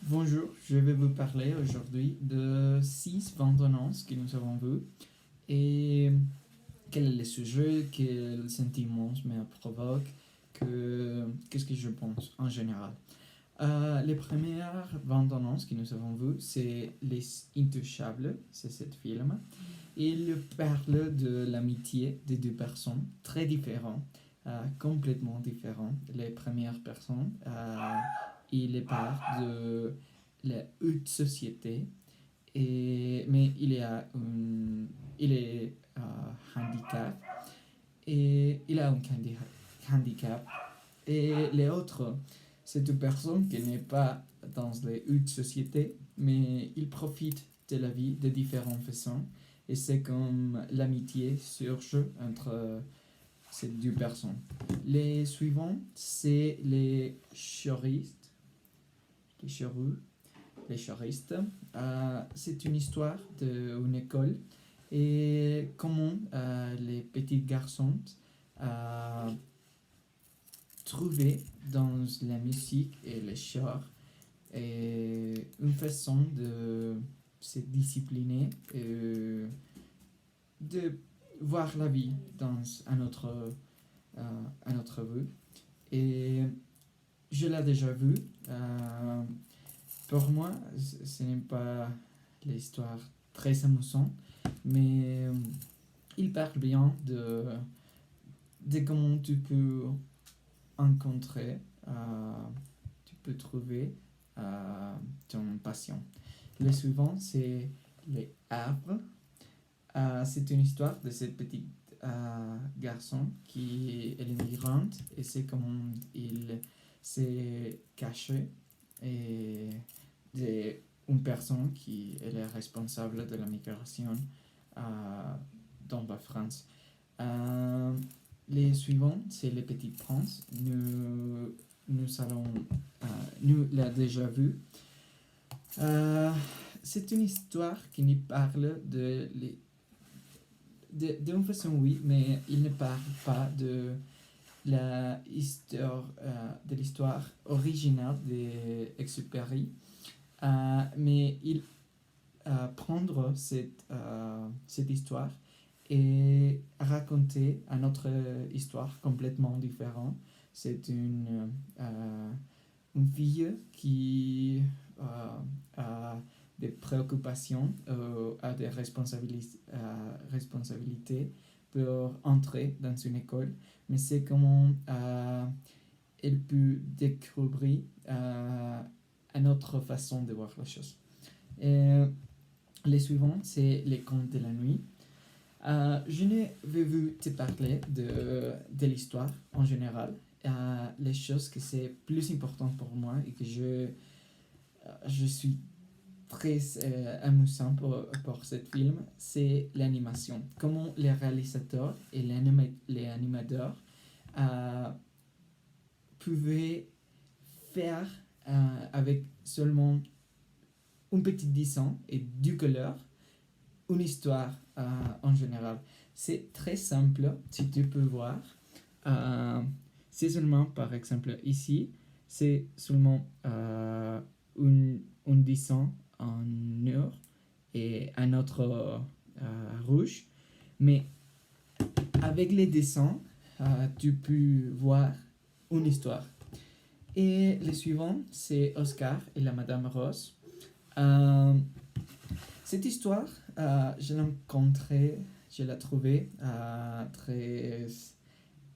Bonjour, je vais vous parler aujourd'hui de 6 bandes-annonces que nous avons vues et quel est le sujet, quels sentiments me provoquent, qu'est-ce que je pense en général. Les premières bandes-annonces que nous avons vues, c'est Les Intouchables, c'est ce film. Il parle de l'amitié de deux personnes très différentes, complètement différentes. Les premières personnes, il parle de la haute société, mais il est handicap et il a un handicap. Et les autres, c'est une personne qui n'est pas dans les hautes sociétés, mais il profite de la vie de différentes façons. Et c'est comme l'amitié surge entre ces deux personnes. Les suivants, c'est les chérus, les choristes. C'est une histoire d'une école et comment les petits garçons euh, trouvaient dans la musique et les chants et une façon de se discipliner et de voir la vie dans un autre vue. Et je l'ai déjà vu. Pour moi, ce n'est pas l'histoire très amusante, mais il parle bien de comment tu peux rencontrer, tu peux trouver ton passion. Le suivant, c'est Les Arbres. C'est une histoire de cette petite garçon qui est immigrante et c'est comment il s'est caché et une personne qui est la responsable de la migration dans la France. Euh, les suivants, c'est Les Petits Princes. Nous l'avons déjà vu. Euh, c'est une histoire qui nous parle d'une façon, oui, mais il ne parle pas de l'histoire originale d'Exupéry, mais il prendre cette histoire et raconter une autre histoire complètement différente. C'est une fille qui a des préoccupations, a des responsabilités pour entrer dans une école, mais c'est comment elle peut découvrir une autre façon de voir les choses. Et les suivants, c'est Les Contes de la Nuit. Je n'ai vu te parler de l'histoire en général. Les choses que c'est plus important pour moi et que je suis très amusant pour ce film, c'est l'animation. Comment les réalisateurs et les animateurs euh, pouvaient faire avec seulement un petit dessin et du couleur une histoire en général. C'est très simple, si tu peux voir. Euh, c'est seulement, par exemple, ici, c'est seulement un dessin en noir et un autre rouge. Mais avec les dessins, tu peux voir une histoire. Et le suivant, c'est Oscar et la Madame Rose. Euh, cette histoire, je l'ai trouvée très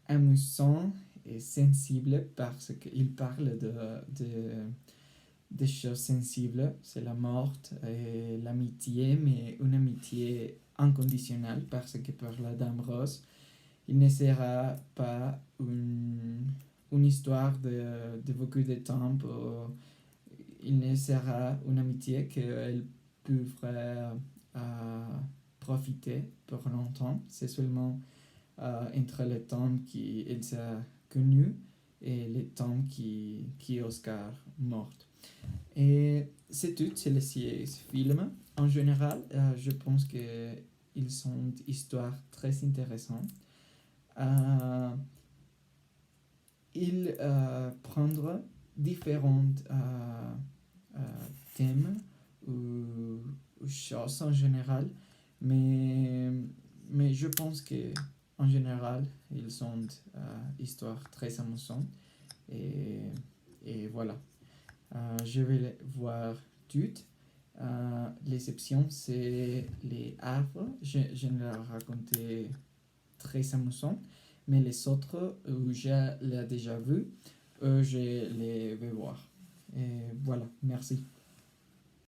amusant et sensible parce qu'il parle de choses sensibles. C'est la mort et l'amitié, mais une amitié inconditionnelle parce que pour la Dame Rose, il ne sera pas une histoire de beaucoup de temps. Il ne sera une amitié qu'elle pourrait profiter pour longtemps. C'est seulement entre le temps qu'il s'est connu et le temps qui Oscar mort. Et c'est tout, c'est le film. En général, je pense qu'ils sont des histoires très intéressantes. Ils prennent différentes thèmes ou choses en général, mais, mais je pense que en général, ils sont histoires très amusantes et, et voilà. Je vais les voir toutes. L'exception, c'est les arbres. Je ne leur racontais très amusant, mais les autres, je l'ai déjà vu, je les vais voir. Et voilà, merci.